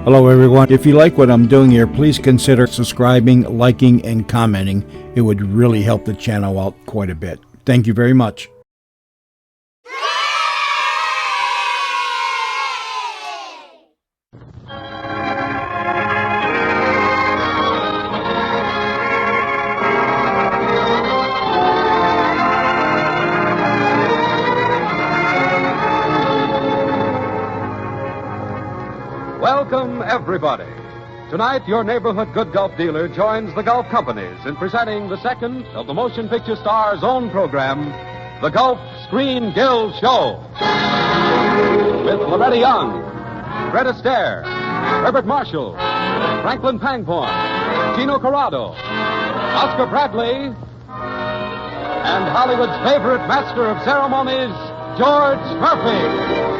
Hello, everyone. If you like what I'm doing here, please consider subscribing, liking, and commenting. It would really help the channel out quite a bit. Thank you very much. Welcome, everybody. Tonight, your neighborhood good golf dealer joins the golf companies in presenting the second of the Motion Picture Star's own program, The Golf Screen Guild Show. With Loretta Young, Fred Astaire, Herbert Marshall, Franklin Pangborn, Gino Corrado, Oscar Bradley, and Hollywood's favorite master of ceremonies, George Murphy.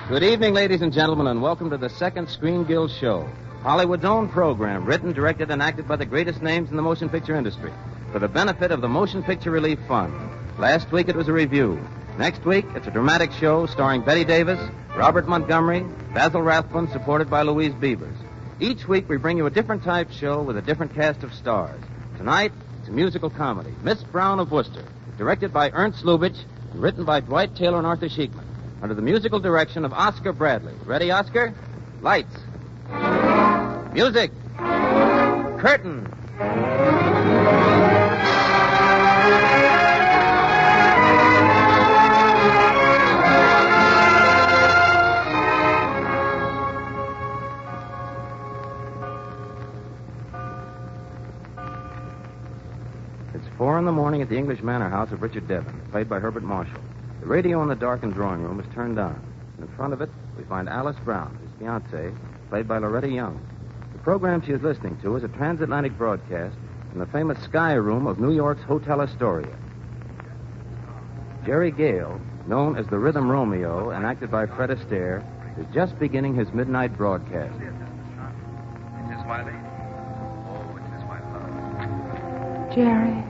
Good evening, ladies and gentlemen, and welcome to the second Screen Guild Show, Hollywood's own program, written, directed, and acted by the greatest names in the motion picture industry, for the benefit of the Motion Picture Relief Fund. Last week it was a review. Next week it's a dramatic show starring Betty Davis, Robert Montgomery, Basil Rathbone, supported by Louise Beavers. Each week we bring you a different type show with a different cast of stars. Tonight it's a musical comedy, Miss Brown of Worcester, directed by Ernst Lubitsch and written by Dwight Taylor and Arthur Sheikman, under the musical direction of Oscar Bradley. Ready, Oscar? Lights. Music. Curtain. It's 4 a.m. at the English Manor House of Richard Devon, played by Herbert Marshall. The radio in the darkened drawing room is turned on. In front of it, we find Alice Brown, his fiancée, played by Loretta Young. The program she is listening to is a transatlantic broadcast from the famous Sky Room of New York's Hotel Astoria. Jerry Gale, known as the Rhythm Romeo and acted by Fred Astaire, is just beginning his midnight broadcast. It is my lady. Oh, it is my love. Jerry.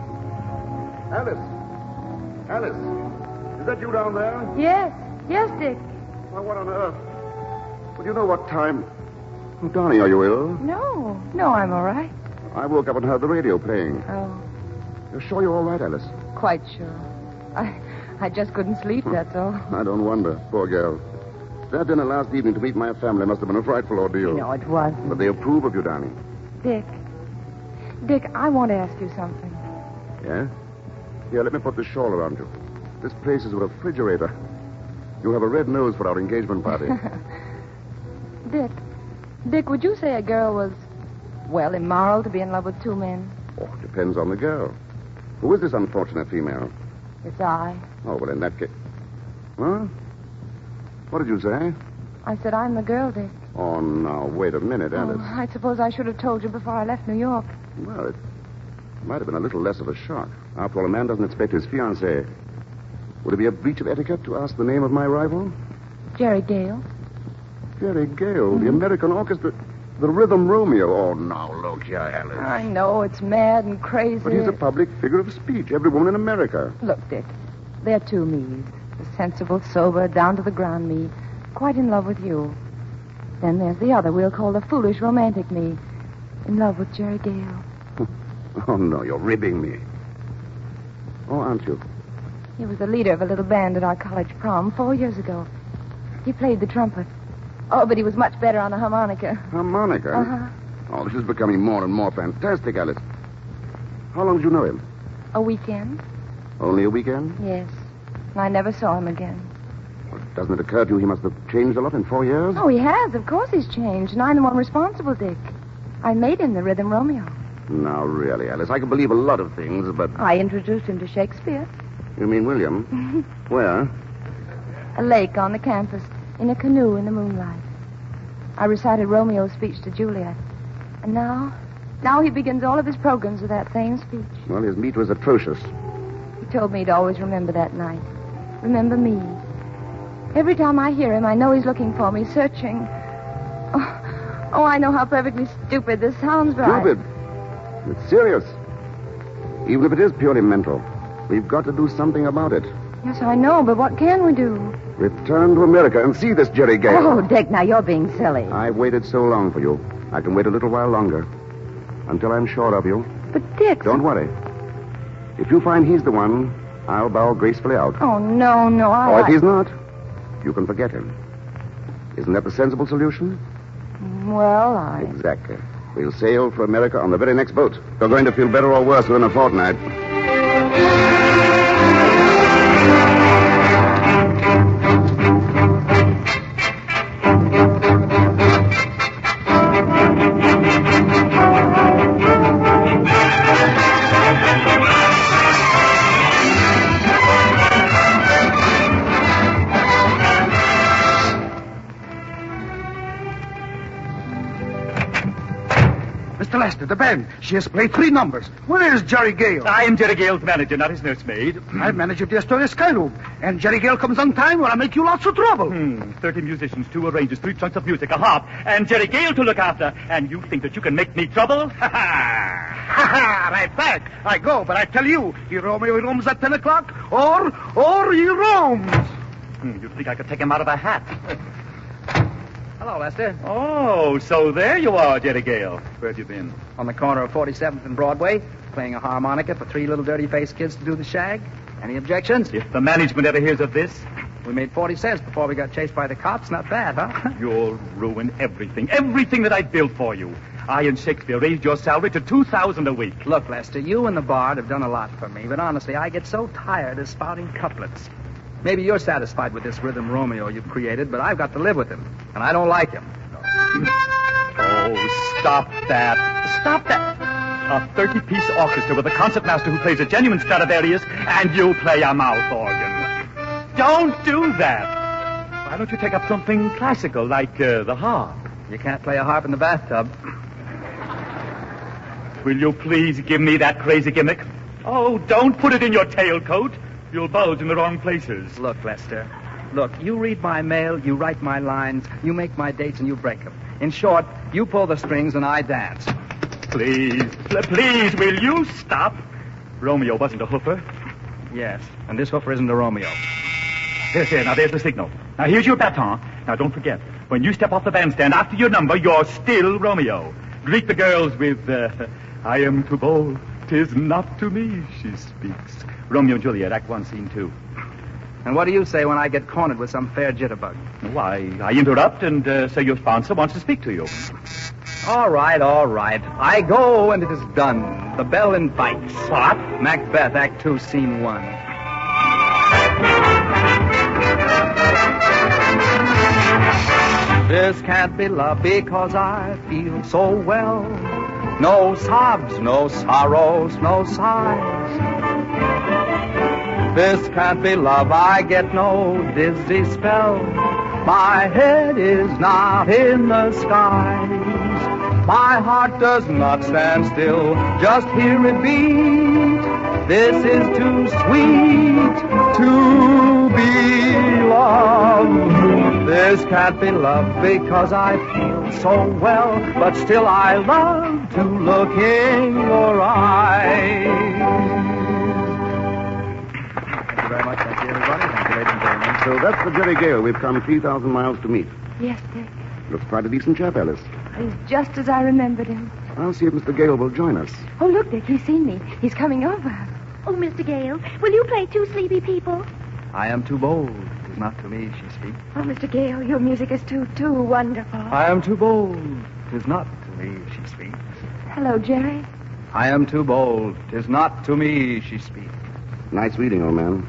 Alice. Is that you down there? Yes, Dick. Well, what on earth? Well, you know what time... Oh, darling, are you ill? No, I'm all right. I woke up and heard the radio playing. Oh, You're sure you're all right, Alice? quite sure. I just couldn't sleep, that's all. I don't wonder. Poor girl. That dinner last evening to meet my family must have been a frightful ordeal. No, it wasn't. But they approve of you, darling. Dick, I want to ask you something. Yeah? Here, let me put this shawl around you. This place is a refrigerator. You have a red nose for our engagement party. Dick, would you say a girl was, well, immoral to be in love with two men? Oh, depends on the girl. Who is this unfortunate female? It's I. Oh, well, in that case... Huh? What did you say? I said I'm the girl, Dick. Oh, now, wait a minute, Alice. I suppose I should have told you before I left New York. Well, it might have been a little less of a shock. After all, a man doesn't expect his fiancée. Would it be a breach of etiquette to ask the name of my rival? Jerry Gale. Jerry Gale, the American Orchestra, the Rhythm Romeo. Oh, now, look here, Alice. I know, it's mad and crazy. But he's a public figure of speech. Every woman in America. Look, Dick, there are two me's. The sensible, sober, down-to-the-ground me, quite in love with you. Then there's the other we'll call the foolish, romantic me, in love with Jerry Gale. Oh, no, you're ribbing me. Oh, aren't you? He was the leader of a little band at our college prom 4 years ago. He played the trumpet. Oh, but he was much better on the harmonica. Harmonica? Uh-huh. Oh, this is becoming more and more fantastic, Alice. How long did you know him? A weekend? Only a weekend? Yes. And I never saw him again. Well, doesn't it occur to you he must have changed a lot in 4 years? Oh, he has. Of course he's changed. And I'm the one responsible, Dick. I made him the Rhythm Romeo. Now, really, Alice, I can believe a lot of things, but... I introduced him to Shakespeare. You mean William? Where? A lake on the campus, in a canoe in the moonlight. I recited Romeo's speech to Juliet. And now he begins all of his programs with that same speech. Well, his meat was atrocious. He told me he'd always remember that night. Remember me. Every time I hear him, I know he's looking for me, searching. Oh, I know how perfectly stupid this sounds, but Stupid? It's serious. Even if it is purely mental. We've got to do something about it. Yes, I know, but what can we do? Return to America and see this Jerry Gale. Oh, Dick, now you're being silly. I've waited so long for you. I can wait a little while longer. Until I'm sure of you. But, Dick... Don't worry. If you find he's the one, I'll bow gracefully out. Oh, no, Or if he's not, you can forget him. Isn't that the sensible solution? Well, Exactly. We'll sail for America on the very next boat. You're going to feel better or worse within a fortnight. Mr. Lester, the band. She has played 3 numbers. Where is Jerry Gale? I am Jerry Gale's manager, not his nursemaid. I'm manager of the Astoria Sky Room. And Jerry Gale comes on time or I'll make you lots of trouble. 30 musicians, 2 arrangers, 3 chunks of music, a harp, and Jerry Gale to look after. And you think that you can make me trouble? Ha ha! Ha ha! Right back. I go, but I tell you, Romeo roams at 10 o'clock or he roams. You think I could take him out of a hat? Hello, Lester. Oh, so there you are, Jerry Gale. Where have you been? On the corner of 47th and Broadway, playing a harmonica for 3 little dirty-faced kids to do the shag. Any objections? If the management ever hears of this, We made 40 cents before we got chased by the cops. Not bad, huh? you'll ruin everything. Everything that I built for you. I and Shakespeare raised your salary to $2,000 a week. Look, Lester, you and the Bard have done a lot for me, but honestly, I get so tired of spouting couplets. Maybe you're satisfied with this rhythm Romeo you've created, but I've got to live with him, and I don't like him. Oh, stop that. Stop that. A 30-piece orchestra with a concertmaster who plays a genuine Stradivarius, and you play a mouth organ. Don't do that. Why don't you take up something classical, like the harp? You can't play a harp in the bathtub. Will you please give me that crazy gimmick? Oh, don't put it in your tailcoat. You'll bulge in the wrong places. Look, Lester. Look, you read my mail, you write my lines, you make my dates, and you break them. In short, you pull the strings and I dance. Please, will you stop? Romeo wasn't a hoofer. Yes, and this hoofer isn't a Romeo. There, now there's the signal. Now here's your baton. Now don't forget, when you step off the bandstand after your number, you're still Romeo. Greet the girls with, I am too bold, 'tis not to me she speaks. Romeo and Juliet, Act 1, Scene 2. And what do you say when I get cornered with some fair jitterbug? Why, I interrupt and say your sponsor wants to speak to you. All right. I go and it is done. The bell invites. What? Macbeth, Act 2, Scene 1. This can't be love because I feel so well. No sobs, no sorrows, no sighs. This can't be love, I get no dizzy spell. My head is not in the skies. My heart does not stand still, just hear it beat. This is too sweet to be loved. This can't be love because I feel so well, but still I love to look in your eyes. Very much. Thank you, everybody. Thank you, ladies and gentlemen. So that's the Jerry Gale we've come 3,000 miles to meet. Yes, Dick. Looks quite a decent chap, Alice. He's just as I remembered him. I'll see if Mr. Gale will join us. Oh, look, Dick, he's seen me. He's coming over. Oh, Mr. Gale, will you play Two Sleepy People? I am too bold. It is not to me she speaks. Oh, Mr. Gale, your music is too wonderful. I am too bold. It is not to me she speaks. Hello, Jerry. I am too bold. 'Tis not to me she speaks. Nice reading, old man.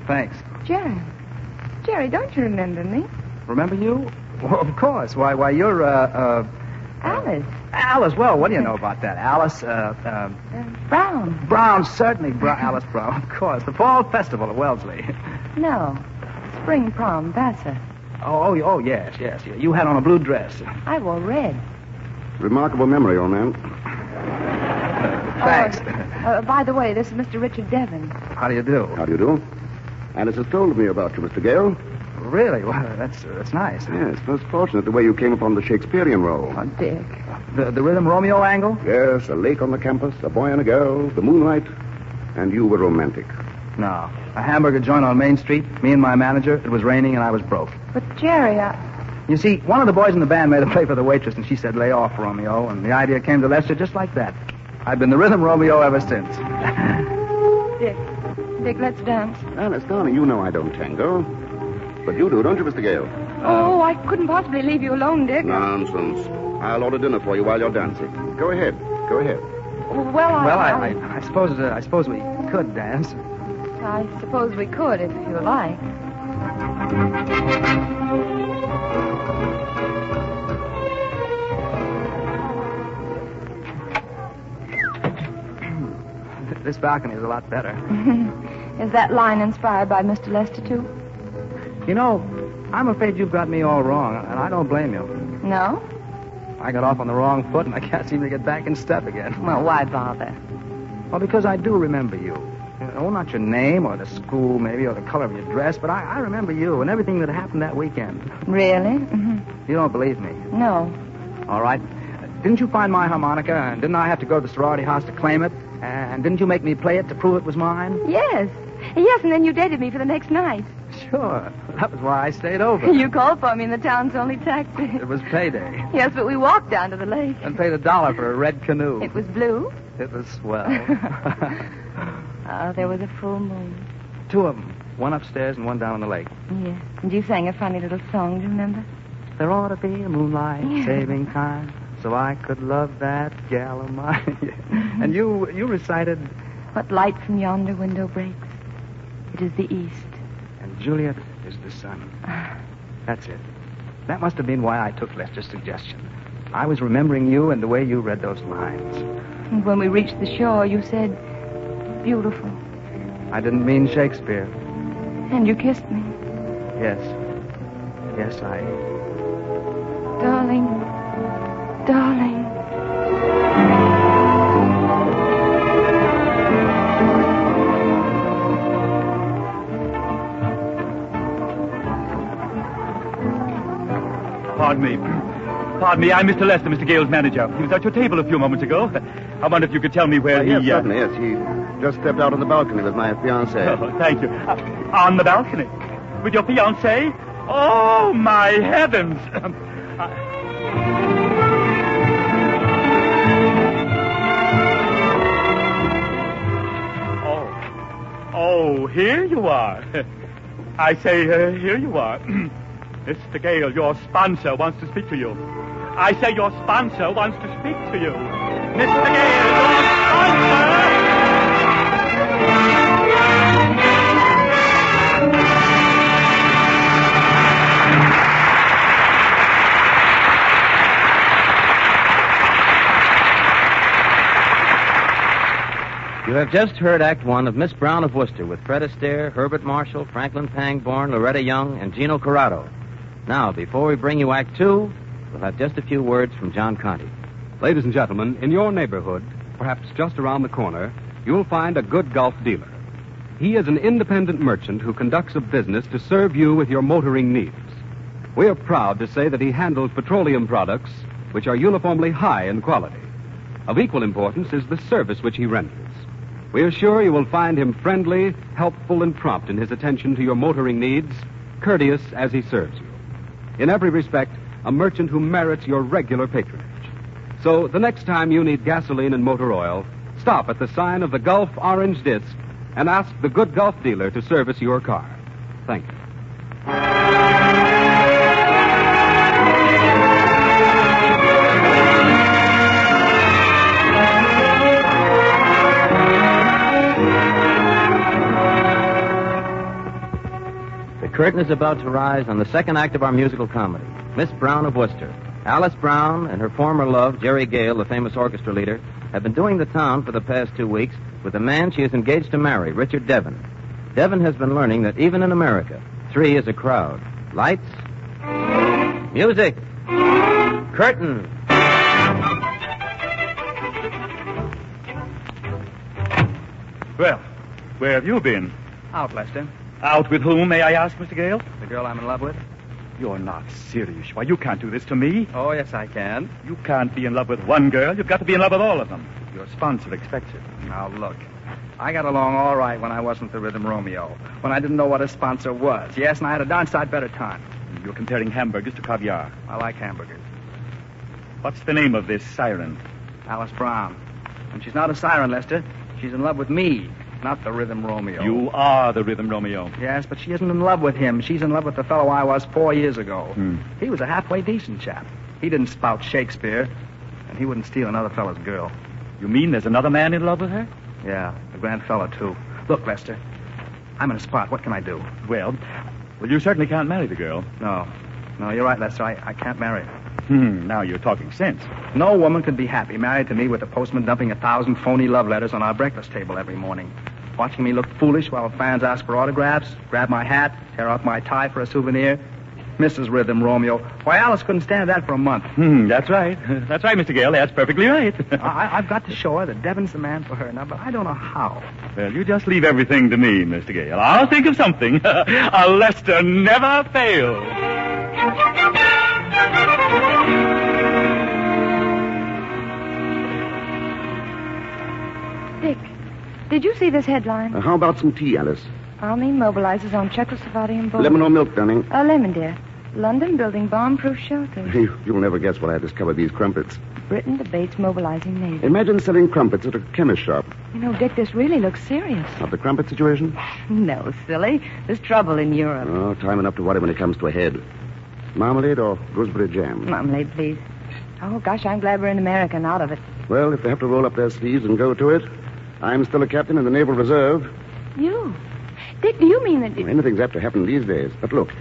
Thanks. Jerry, don't you remember me? Remember you? Well, of course. Why, you're, Alice. Alice. Well, what do you know about that? Alice, Brown. Brown, certainly. Alice Brown, of course. The Fall Festival at Wellesley. No. Spring prom, Vassar. Oh, yes. You had on a blue dress. I wore red. Remarkable memory, old man. Thanks. By the way, this is Mr. Richard Devon. How do you do? How do you do? Alice has told me about you, Mr. Gale. Really? Well, that's nice. Yes, most fortunate the way you came upon the Shakespearean role. Oh, Dick. The rhythm Romeo angle? Yes, a lake on the campus, a boy and a girl, the moonlight. And you were romantic. No. A hamburger joint on Main Street, me and my manager. It was raining and I was broke. But, Jerry, You see, one of the boys in the band made a play for the waitress, and she said, lay off, Romeo, and the idea came to Lester just like that. I've been the rhythm Romeo ever since. Dick, let's dance. Honest, darling, you know I don't tango. But you do, don't you, Mr. Gale? Oh, I couldn't possibly leave you alone, Dick. Nonsense. I'll order dinner for you while you're dancing. Go ahead. Go ahead. Well, I suppose we could dance. I suppose we could, if you like. This balcony is a lot better. Is that line inspired by Mr. Lester, too? You know, I'm afraid you've got me all wrong, and I don't blame you. No? I got off on the wrong foot, and I can't seem to get back in step again. Well, why bother? Well, because I do remember you. Oh, not your name or the school, maybe, or the color of your dress, but I remember you and everything that happened that weekend. Really? You don't believe me? No. All right. Didn't you find my harmonica, and didn't I have to go to the sorority house to claim it? And didn't you make me play it to prove it was mine? Yes. Yes, and then you dated me for the next night. Sure. That was why I stayed over. You called for me in the town's only taxi. It was payday. Yes, but we walked down to the lake. And paid $1 for a red canoe. It was blue. It was swell. There was a full moon. 2 of them. One upstairs and one down on the lake. Yes. And you sang a funny little song, do you remember? There ought to be a moonlight saving time, so I could love that gal of mine. And you recited... What light from yonder window breaks? It is the east. And Juliet is the sun. That's it. That must have been why I took Lester's suggestion. I was remembering you and the way you read those lines. And when we reached the shore, you said, beautiful. I didn't mean Shakespeare. And you kissed me. Yes. Yes, I... Darling. Darling. Pardon me, I'm Mr. Lester, Mr. Gale's manager. He was at your table a few moments ago. I wonder if you could tell me where Yes, he... certainly, yes. He just stepped out on the balcony with my fiancée. Oh, thank you. On the balcony? With your fiancée? Oh, my heavens! Oh, here you are. I say, here you are. Mr. Gale, your sponsor wants to speak to you. I say your sponsor wants to speak to you. Mr. Gale, your sponsor! You have just heard Act One of Miss Brown of Worcester with Fred Astaire, Herbert Marshall, Franklin Pangborn, Loretta Young, and Gino Corrado. Now, before we bring you Act Two, we'll have just a few words from John Conte. Ladies and gentlemen, in your neighborhood, perhaps just around the corner, you'll find a good Gulf dealer. He is an independent merchant who conducts a business to serve you with your motoring needs. We are proud to say that he handles petroleum products which are uniformly high in quality. Of equal importance is the service which he renders. We are sure you will find him friendly, helpful, and prompt in his attention to your motoring needs, courteous as he serves you. In every respect, a merchant who merits your regular patronage. So the next time you need gasoline and motor oil, stop at the sign of the Gulf Orange Disc and ask the good Gulf dealer to service your car. Thank you. The curtain is about to rise on the second act of our musical comedy, Miss Brown of Worcester. Alice Brown and her former love, Jerry Gale, the famous orchestra leader, have been doing the town for the past 2 weeks with a man she is engaged to marry, Richard Devon. Devon has been learning that even in America, 3 is a crowd. Lights, music, curtain. Well, where have you been? Out, Lester. Out with whom, may I ask, Mr. Gale? The girl I'm in love with. You're not serious. Why, you can't do this to me. Oh, yes, I can. You can't be in love with one girl. You've got to be in love with all of them. Your sponsor expects it. Now, look. I got along all right when I wasn't the Rhythm Romeo, when I didn't know what a sponsor was. Yes, and I had a darn sight better time. You're comparing hamburgers to caviar. I like hamburgers. What's the name of this siren? Alice Brown. And she's not a siren, Lester. She's in love with me, not the Rhythm Romeo. You are the Rhythm Romeo. Yes, but she isn't in love with him. She's in love with the fellow I was 4 years ago. He was a halfway decent chap. He didn't spout Shakespeare, and he wouldn't steal another fellow's girl. You mean there's another man in love with her? Yeah, a grand fellow, too. Look, Lester, I'm in a spot. What can I do? Well, you certainly can't marry the girl. No, you're right, Lester. I can't marry her. Now you're talking sense. No woman could be happy married to me with the postman dumping 1,000 phony love letters on our breakfast table every morning. Watching me look foolish while fans ask for autographs, grab my hat, tear off my tie for a souvenir. Mrs. Rhythm Romeo. Why, Alice couldn't stand that for a month. That's right. That's right, Mr. Gale. That's perfectly right. I've got to show her that Devon's the man for her now, but I don't know how. Well, you just leave everything to me, Mr. Gale. I'll think of something. A Lester never fails. Dick, did you see this headline? How about some tea, Alice? Army mobilizes on Czechoslovakian border. Lemon or milk, darling? Lemon, dear. London building bomb-proof shelters. You'll never guess what I discovered these crumpets. Britain debates mobilizing Navy. Imagine selling crumpets at a chemist shop. You know, Dick, this really looks serious. Not the crumpet situation? No, silly. There's trouble in Europe. Oh, time enough to worry when it comes to a head. Marmalade or gooseberry jam? Marmalade, please. Oh, gosh, I'm glad we're in America and out of it. Well, if they have to roll up their sleeves and go to it, I'm still a captain in the Naval Reserve. You? Dick, do you mean that... Anything's apt to happen these days. But look,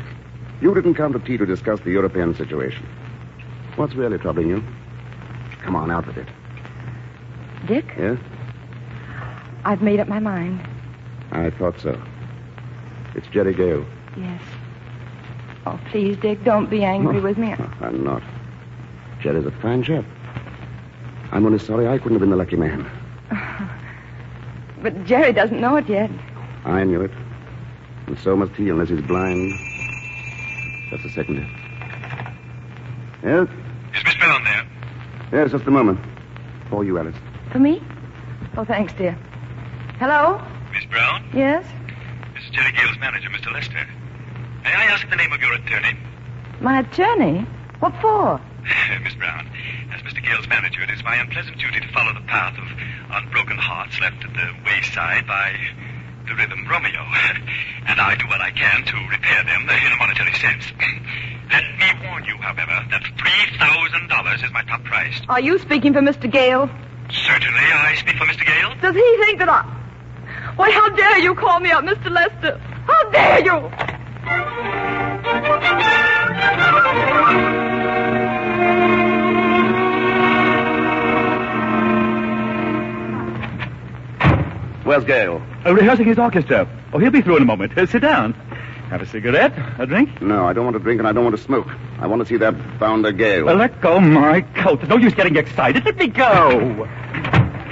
you didn't come to tea to discuss the European situation. What's really troubling you? Come on, out with it. Dick? Yes? I've made up my mind. I thought so. It's Jerry Gale. Yes. Oh, please, Dick, don't be angry with me. I'm not. Jerry's a fine chap. I'm only sorry I couldn't have been the lucky man. But Jerry doesn't know it yet. I knew it. And so must he, unless he's blind. Just a second. Yes? Is Miss Brown there? Yes, just a moment. For you, Alice. For me? Oh, thanks, dear. Hello? Miss Brown? Yes? This is Jerry Gale's manager, Mr. Lester. May I ask the name of your attorney? My attorney? What for? Miss Brown, as Mr. Gale's manager, it is my unpleasant duty to follow the path of unbroken hearts left at the wayside by the Rhythm Romeo. And I do what I can to repair them in a monetary sense. Let me warn you, however, that $3,000 is my top price. Are you speaking for Mr. Gale? Certainly, I speak for Mr. Gale. Does he think that I... Why, how dare you call me up, Mr. Lester? How dare you? Where's Gale? Rehearsing his orchestra. Oh, he'll be through in a moment. Sit down. Have a cigarette? A drink? No, I don't want to drink and I don't want to smoke. I want to see that bounder Gale. Well, let go my coat. No use getting excited. Let me go.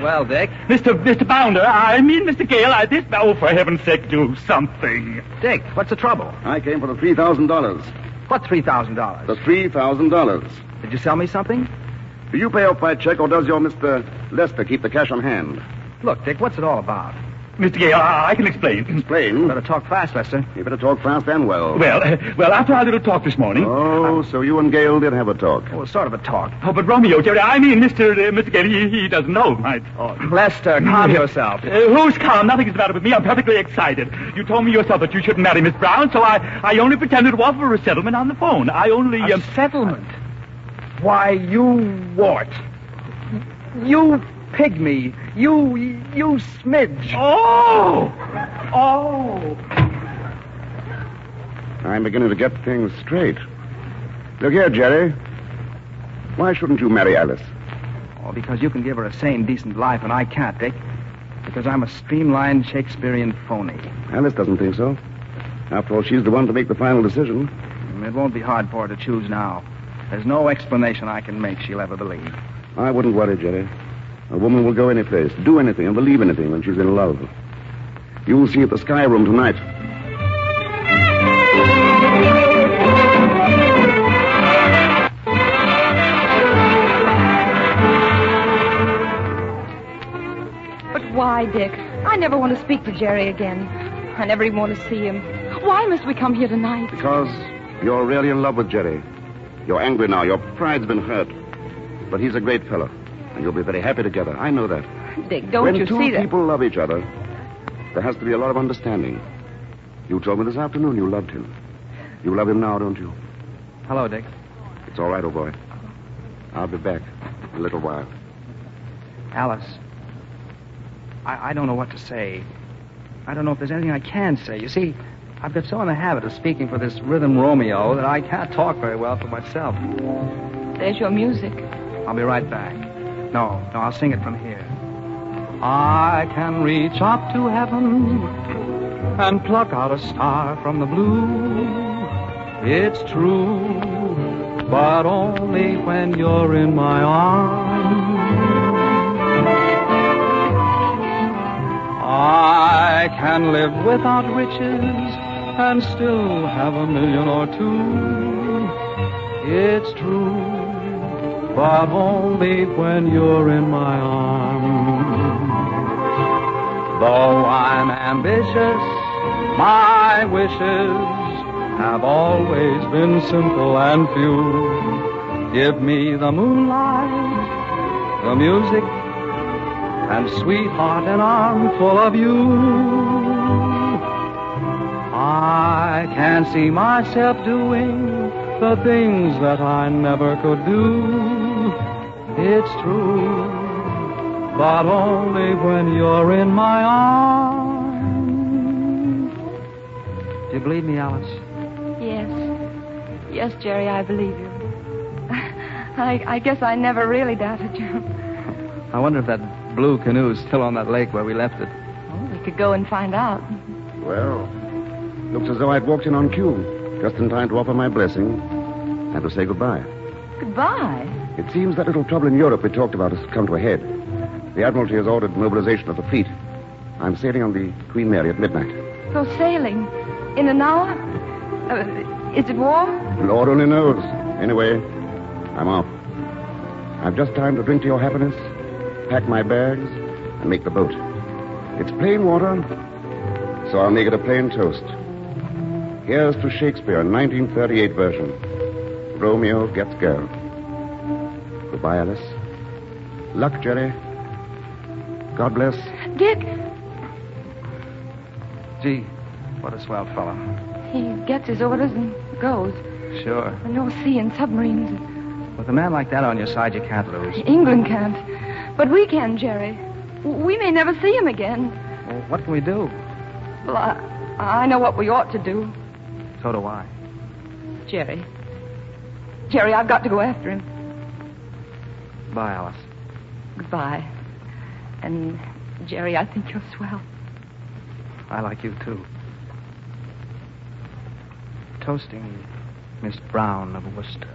Well, Dick. Mr. Bounder, I mean Mr. Gale, oh, for heaven's sake, do something. Dick, what's the trouble? I came for the $3,000. What $3,000? The $3,000. Did you sell me something? Do you pay off by check or does your Mr. Lester keep the cash on hand? Look, Dick, what's it all about? Mr. Gale, I can explain. Explain? Better talk fast, Lester. You better talk fast and well. Well, after our little talk this morning... Oh, so you and Gale did have a talk. Oh, sort of a talk. Oh, but Romeo, Jerry, I mean Mr. Gale, he doesn't know my talk. Lester, calm yourself. Who's calm? Nothing's the matter with me. I'm perfectly excited. You told me yourself that you shouldn't marry Miss Brown, so I only pretended to offer a settlement on the phone. I only... A settlement? Why, you wart. You pygmy. You smidge. Oh! I'm beginning to get things straight. Look here, Jerry. Why shouldn't you marry Alice? Oh, because you can give her a sane, decent life, and I can't, Dick. Because I'm a streamlined Shakespearean phony. Alice doesn't think so. After all, she's the one to make the final decision. It won't be hard for her to choose now. There's no explanation I can make she'll ever believe. I wouldn't worry, Jerry. A woman will go any place, do anything, and believe anything when she's in love. You'll see at the Sky Room tonight. But why, Dick? I never want to speak to Jerry again. I never even want to see him. Why must we come here tonight? Because you're really in love with Jerry. You're angry now. Your pride's been hurt. But he's a great fellow. And you'll be very happy together. I know that. Dick, don't you see that? When two people love each other, there has to be a lot of understanding. You told me this afternoon you loved him. You love him now, don't you? Hello, Dick. It's all right, old boy. I'll be back in a little while. Alice, I don't know what to say. I don't know if there's anything I can say. You see, I've got so in the habit of speaking for this rhythm Romeo that I can't talk very well for myself. There's your music. I'll be right back. No, I'll sing it from here. I can reach up to heaven and pluck out a star from the blue. It's true, but only when you're in my arms. I can live without riches and still have a million or two. It's true, but only when you're in my arms. Though I'm ambitious, my wishes have always been simple and few. Give me the moonlight, the music, and sweetheart, an armful of you. I can see myself doing the things that I never could do. It's true, but only when you're in my arms. Do you believe me, Alice? Yes. Yes, Jerry, I believe you. I guess I never really doubted you. I wonder if that blue canoe's still on that lake where we left it. Oh, we could go and find out. Well, looks as though I'd walked in on cue, just in time to offer my blessing and to say goodbye. Goodbye? It seems that little trouble in Europe we talked about has come to a head. The Admiralty has ordered mobilization of the fleet. I'm sailing on the Queen Mary at midnight. Go sailing? In an hour? Is it war? Lord only knows. Anyway, I'm off. I've just time to drink to your happiness, pack my bags, and make the boat. It's plain water, so I'll make it a plain toast. Here's to Shakespeare, 1938 version. Romeo gets girl. Goodbye, Alice. Luck, Jerry. God bless. Dick. Gee, what a swell fellow. He gets his orders and goes. Sure. No sea and submarines. With a man like that on your side, you can't lose. England can't. But we can, Jerry. We may never see him again. Well, what can we do? Well, I know what we ought to do. So do I. Jerry, I've got to go after him. Bye, Alice. Goodbye. And, Jerry, I think you're swell. I like you, too. Toasting Miss Brown of Worcester.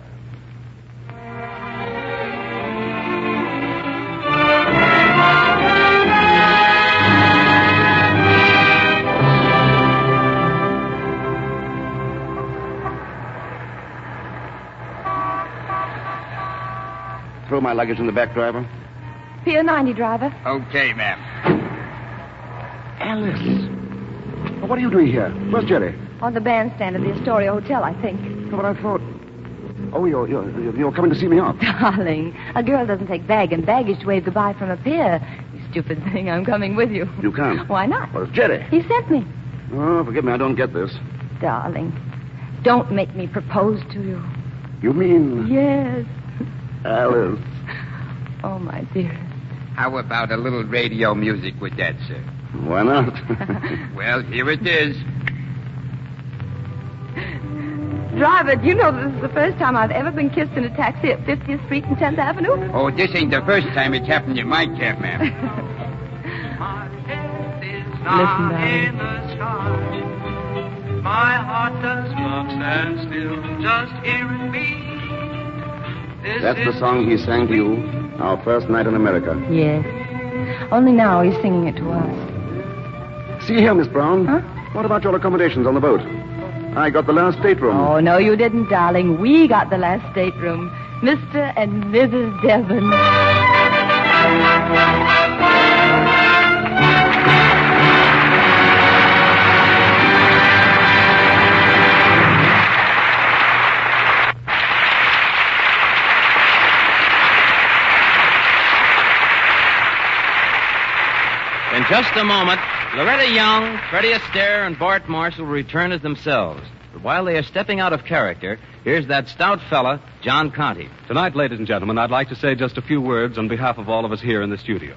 Throw my luggage in the back, driver. Pier 90, driver. Okay, ma'am. Alice. What are you doing here? Where's Jerry? On the bandstand at the Astoria Hotel, I think. No, but I thought... Oh, you're coming to see me off. Darling, a girl doesn't take bag and baggage to wave goodbye from a pier. You stupid thing, I'm coming with you. You can't. Why not? Well, it's Jerry. He sent me. Oh, forgive me, I don't get this. Darling, don't make me propose to you. You mean... Yes. Alice. Oh, my dear. How about a little radio music with that, sir? Why not? Well, here it is. Driver, do you know this is the first time I've ever been kissed in a taxi at 50th Street and 10th Avenue? Oh, this ain't the first time it's happened in my cab, ma'am. Listen, darling. My heart does not stand still, just hearing me. That's the song he sang to you, our first night in America. Yes. Only now he's singing it to us. See here, Miss Brown. Huh? What about your accommodations on the boat? I got the last stateroom. Oh, no, you didn't, darling. We got the last stateroom. Mr. and Mrs. Devon. just a moment, Loretta Young, Freddie Astaire, and Bart Marshall will return as themselves. But while they are stepping out of character, here's that stout fella, John Conte. Tonight, ladies and gentlemen, I'd like to say just a few words on behalf of all of us here in the studio.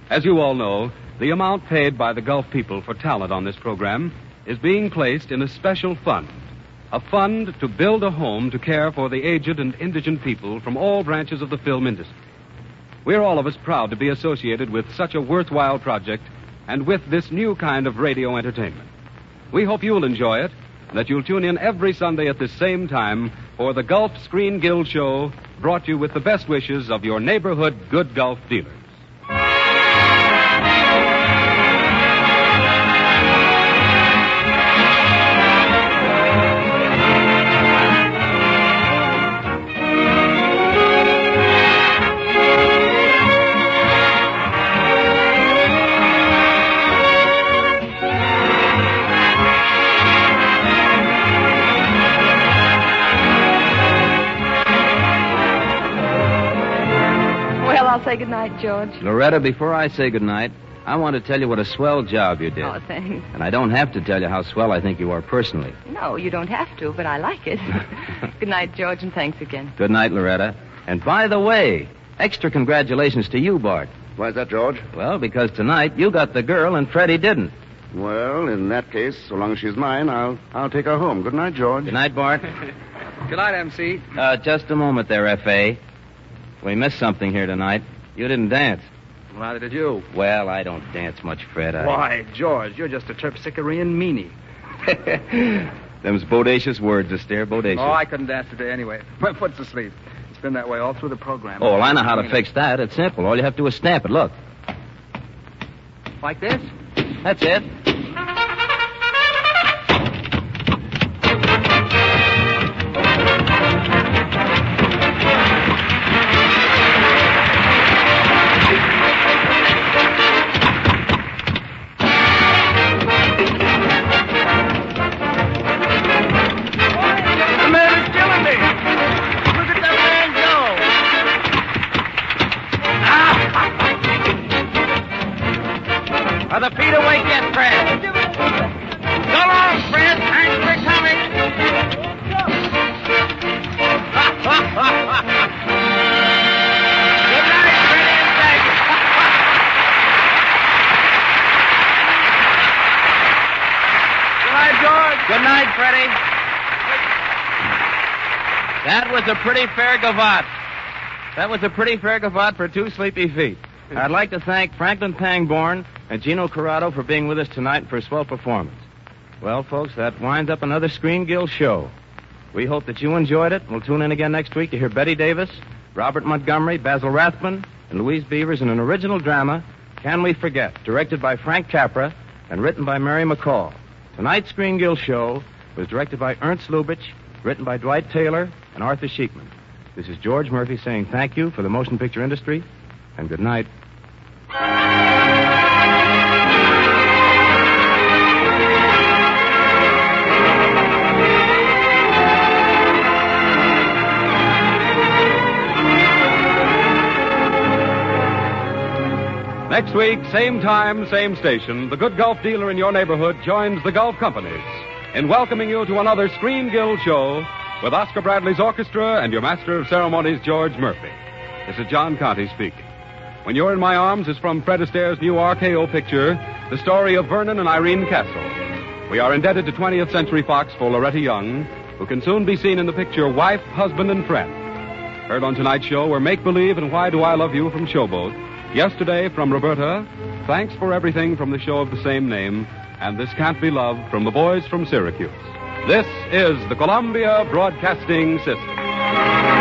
As you all know, the amount paid by the Gulf people for talent on this program is being placed in a special fund. A fund to build a home to care for the aged and indigent people from all branches of the film industry. We're all of us proud to be associated with such a worthwhile project and with this new kind of radio entertainment. We hope you'll enjoy it, and that you'll tune in every Sunday at this same time for the Gulf Screen Guild Show, brought to you with the best wishes of your neighborhood good Gulf dealers. Say goodnight, George. Loretta, before I say goodnight, I want to tell you what a swell job you did. Oh, thanks. And I don't have to tell you how swell I think you are personally. No, you don't have to, but I like it. Good night, George, and thanks again. Good night, Loretta. And by the way, extra congratulations to you, Bart. Why's that, George? Well, because tonight you got the girl and Freddie didn't. Well, in that case, so long as she's mine, I'll take her home. Good night, George. Good night, Bart. Good night, MC. Just a moment there, F.A. We missed something here tonight. You didn't dance. Well, neither did you. Well, I don't dance much, Fred. Why, George, you're just a terpsichorean meanie. Them's bodacious words, Astaire, bodacious. Oh, I couldn't dance today anyway. My foot's asleep. It's been that way all through the program. Oh, well, I know how to fix that. It's simple. All you have to do is stamp it. Look. Like this? That's it. Are the feet awake yet, Fred? So long, Fred. Thanks for coming. Good night, Freddie, and thank you. Good night, George. Good night, Freddie. That was a pretty fair gavotte. That was a pretty fair gavotte for two sleepy feet. I'd like to thank Franklin Pangborn and Gino Corrado for being with us tonight for a swell performance. Well, folks, that winds up another Screen Guild show. We hope that you enjoyed it. We'll tune in again next week to hear Betty Davis, Robert Montgomery, Basil Rathbun, and Louise Beavers in an original drama, Can We Forget, directed by Frank Capra and written by Mary McCall. Tonight's Screen Guild show was directed by Ernst Lubitsch, written by Dwight Taylor and Arthur Sheikman. This is George Murphy saying thank you for the motion picture industry, and good night. Next week, same time, same station, the good Gulf dealer in your neighborhood joins the Gulf companies in welcoming you to another Screen Guild show with Oscar Bradley's orchestra and your master of ceremonies, George Murphy. This is John Conte speaking. When You're in My Arms is from Fred Astaire's new RKO picture, the story of Vernon and Irene Castle. We are indebted to 20th Century Fox for Loretta Young, who can soon be seen in the picture Wife, Husband, and Friend. Heard on tonight's show were Make Believe and Why Do I Love You from Showboat. Yesterday from Roberta, Thanks for Everything from the show of the same name, and This Can't Be Love from the Boys from Syracuse. This is the Columbia Broadcasting System.